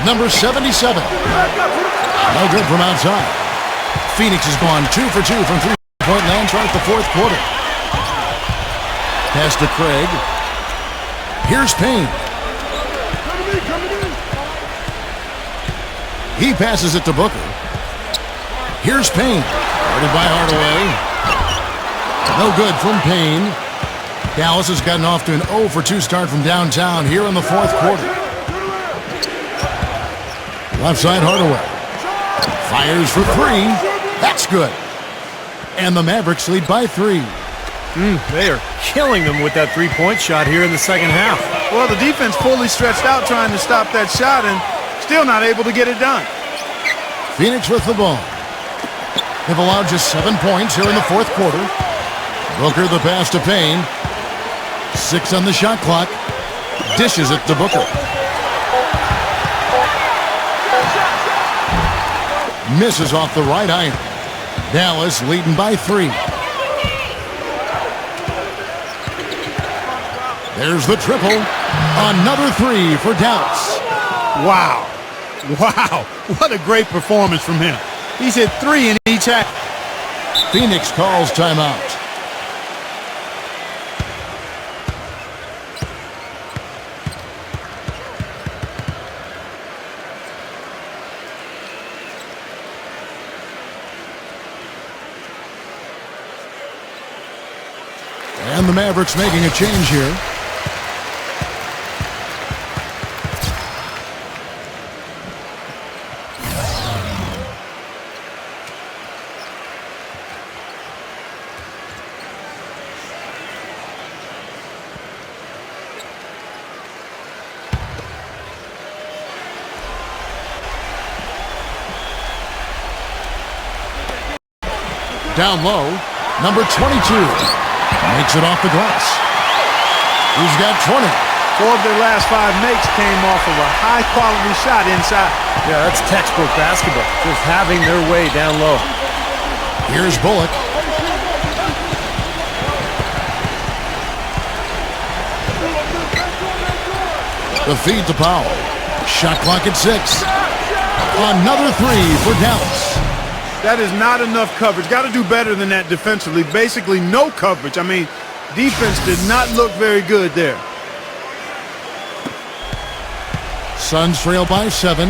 Speaker 2: Number 77. No good from outside. Phoenix has gone 2 for 2 from three-point land start the fourth quarter. Pass to Craig. Here's Payne. He passes it to Booker. Here's Payne. Guarded by Hardaway. No good from Payne. Dallas has gotten off to an 0 for 2 start from downtown here in the fourth quarter. Left side Hardaway. Fires for 3. That's good. And the Mavericks lead by 3.
Speaker 4: They are killing them with that three-point shot here in the second half.
Speaker 3: Well, the defense fully stretched out trying to stop that shot and still not able to get it done.
Speaker 2: Phoenix with the ball. They've allowed just 7 points here in the fourth quarter. Booker the pass to Payne. 6 on the shot clock. Dishes it to Booker. Misses off the right iron. Dallas leading by 3. There's the triple. Another 3 for Dallas.
Speaker 3: Wow. Wow. What a great performance from him. He's hit 3 in each half.
Speaker 2: Phoenix calls timeout. And the Mavericks making a change here. Down low, number 22 makes it off the glass. He's got 20.
Speaker 3: 4 of their last 5 makes came off of a high-quality shot inside.
Speaker 4: Yeah, that's textbook basketball. Just having their way down low.
Speaker 2: Here's Bullock. The feed to Powell. Shot clock at 6. Another 3 for Dallas.
Speaker 3: That is not enough coverage. Got to do better than that defensively. Basically no coverage. I mean, defense did not look very good there.
Speaker 2: Suns trail by 7.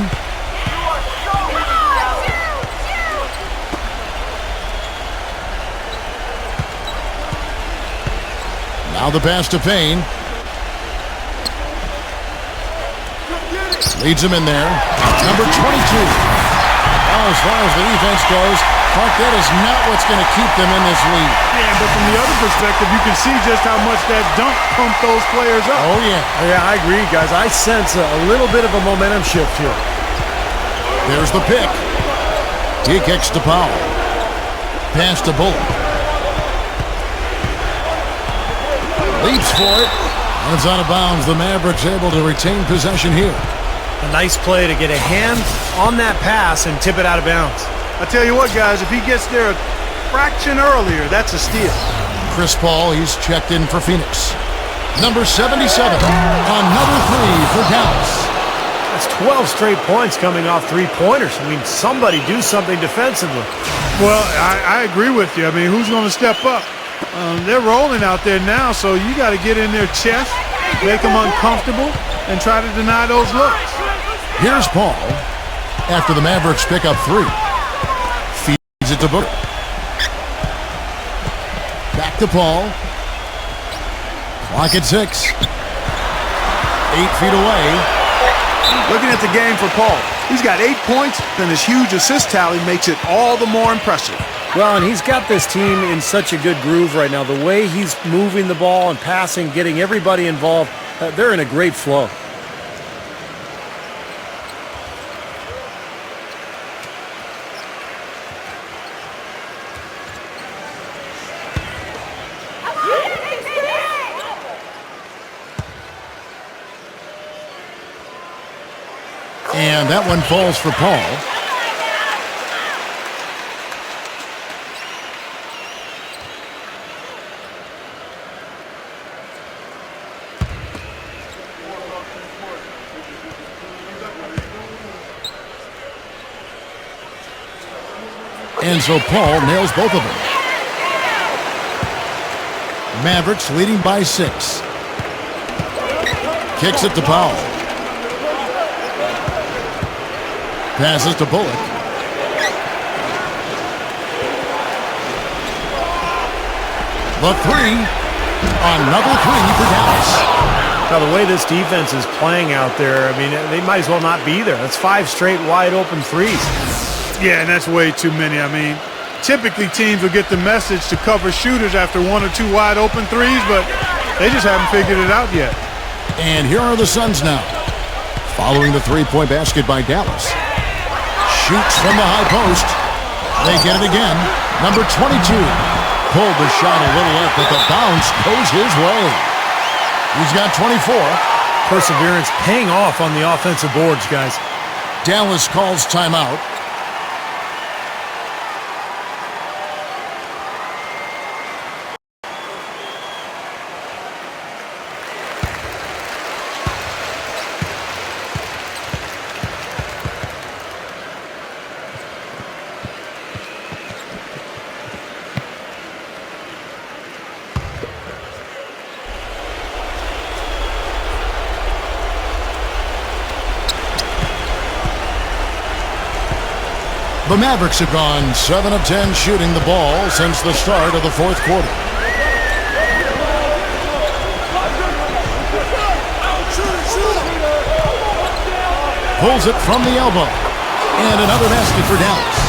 Speaker 2: Now the pass to Payne. Leads him in there. Number 22. As far as the defense goes, Clark, that is not what's going to keep them in this lead.
Speaker 3: Yeah, but from the other perspective, you can see just how much that dunk pumped those players up.
Speaker 2: Oh, yeah.
Speaker 4: Yeah, I agree, guys. I sense a little bit of a momentum shift here.
Speaker 2: There's the pick. He kicks to Powell. Pass to Bullock. Leaps for it. And it's out of bounds. The Mavericks able to retain possession here.
Speaker 4: A nice play to get a hand on that pass and tip it out of bounds.
Speaker 3: I tell you what, guys, if he gets there a fraction earlier, that's a steal.
Speaker 2: Chris Paul, he's checked in for Phoenix. Number 77, another 3 for Dallas.
Speaker 4: That's 12 straight points coming off three-pointers. I mean, somebody do something defensively.
Speaker 3: Well, I agree with you. I mean, who's going to step up? They're rolling out there now, so you got to get in their chest, make them uncomfortable, and try to deny those looks.
Speaker 2: Here's Paul after the Mavericks pick up 3. Feeds it to Booker. Back to Paul. Clock at 6. 8 feet away.
Speaker 3: Looking at the game for Paul, he's got 8 points, and his huge assist tally makes it all the more impressive.
Speaker 4: Well, and he's got this team in such a good groove right now. The way he's moving the ball and passing, getting everybody involved, they're in a great flow.
Speaker 2: And that one falls for Paul. And so Paul nails both of them. Mavericks leading by 6. Kicks it to Powell. Passes to Bullock. The 3. Another 3 for Dallas.
Speaker 4: Now, the way this defense is playing out there, I mean, they might as well not be there. That's 5 straight wide open threes.
Speaker 3: Yeah, and that's way too many. I mean, typically teams will get the message to cover shooters after 1 or 2 wide open threes, but they just haven't figured it out yet.
Speaker 2: And here are the Suns now. Following the 3-point basket by Dallas. Shoots from the high post. They get it again. Number 22. Pulled the shot a little up, but the bounce goes his way. He's got 24.
Speaker 4: Perseverance paying off on the offensive boards, guys.
Speaker 2: Dallas calls timeout. The Mavericks have gone 7 of 10 shooting the ball since the start of the 4th quarter. Pulls it from the elbow. And another basket for Dallas.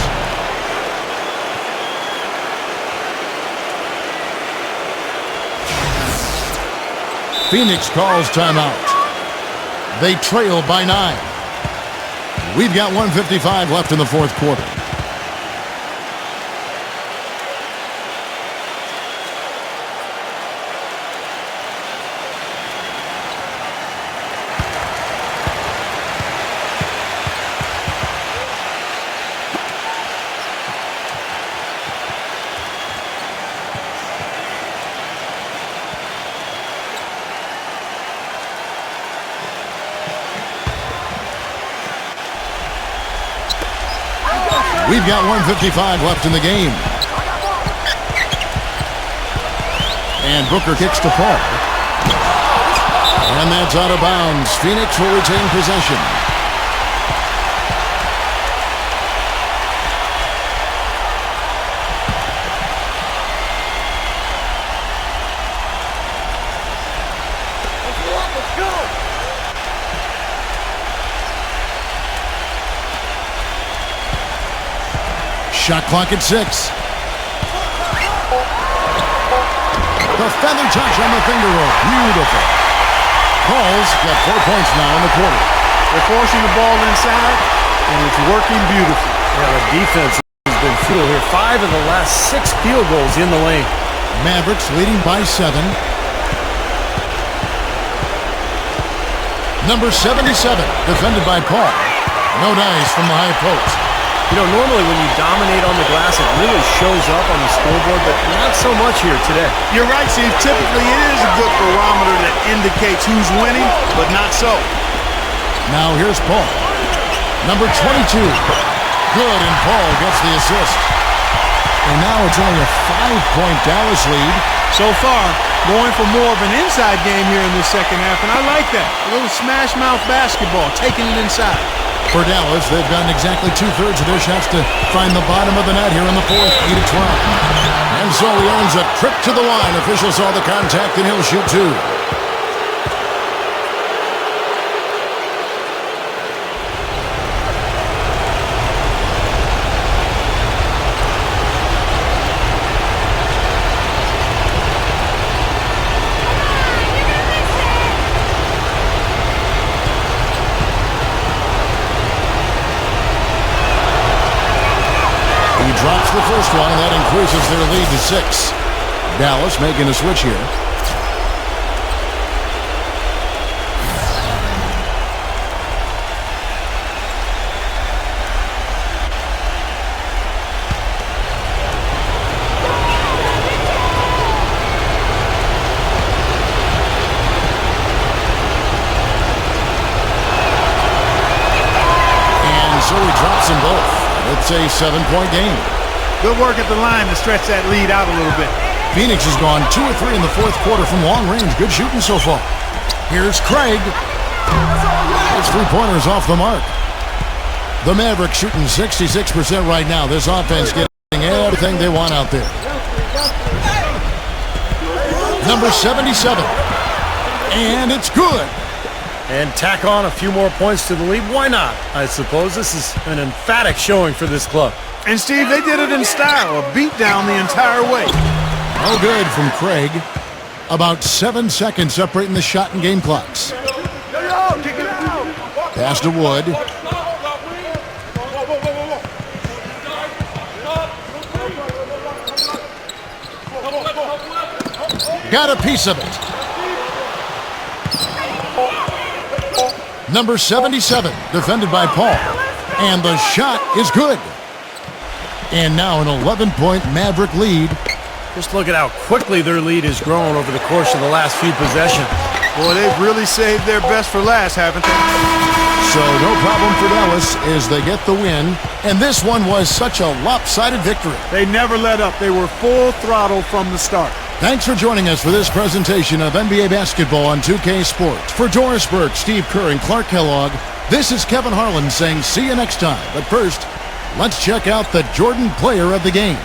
Speaker 2: Phoenix calls timeout. They trail by 9. We've got 1:55 left in the fourth quarter. We've got 1:55 left in the game. And Booker kicks to Paul. And that's out of bounds. Phoenix will retain possession. Shot clock at 6. The feather touch on the finger roll. Beautiful. Paul's got 4 points now in the quarter.
Speaker 3: They're forcing the ball inside, and it's working beautifully.
Speaker 4: Yeah, the defense has been futile here. 5 of the last 6 field goals in the lane.
Speaker 2: Mavericks leading by 7. Number 77, defended by Paul. No dice from the high post.
Speaker 4: You know, normally when you dominate on the glass, it really shows up on the scoreboard, but not so much here today.
Speaker 3: You're right, Steve. Typically, it is a good barometer that indicates who's winning, but not so.
Speaker 2: Now here's Paul. Number 22. Good, and Paul gets the assist. And now it's only a 5-point Dallas lead.
Speaker 3: So far, going for more of an inside game here in the second half, and I like that. A little smash-mouth basketball, taking it inside.
Speaker 2: For Dallas, they've gotten exactly 2/3 of their shots to find the bottom of the net here in the fourth, 8-12. And so he earns a trip to the line. Officials saw the contact, and he'll shoot 2. Drops the first one, and that increases their lead to 6. Dallas making a switch here. And so he drops them both. It's a 7-point game.
Speaker 3: Good work at the line to stretch that lead out a little bit.
Speaker 2: Phoenix has gone 2 of 3 in the fourth quarter from long range. Good shooting so far. Here's Craig. His 3-pointers off the mark. The Mavericks shooting 66% right now. This offense getting everything they want out there. Number 77. And it's good.
Speaker 4: And tack on a few more points to the lead. Why not? I suppose this is an emphatic showing for this club.
Speaker 3: And, Steve, they did it in style. A beat down the entire way.
Speaker 2: No good from Craig. About 7 seconds separating the shot and game clocks. Pass to Wood. Got a piece of it. Number 77, defended by Paul. And the shot is good. And now an 11-point Maverick lead.
Speaker 4: Just look at how quickly their lead has grown over the course of the last few possessions.
Speaker 3: Boy, they've really saved their best for last, haven't they?
Speaker 2: So no problem for Dallas as they get the win. And this one was such a lopsided victory.
Speaker 3: They never let up. They were full throttle from the start.
Speaker 2: Thanks for joining us for this presentation of NBA basketball on 2K Sports. For Doris Burke, Steve Kerr, and Clark Kellogg, this is Kevin Harlan saying see you next time. But first, let's check out the Jordan Player of the Game.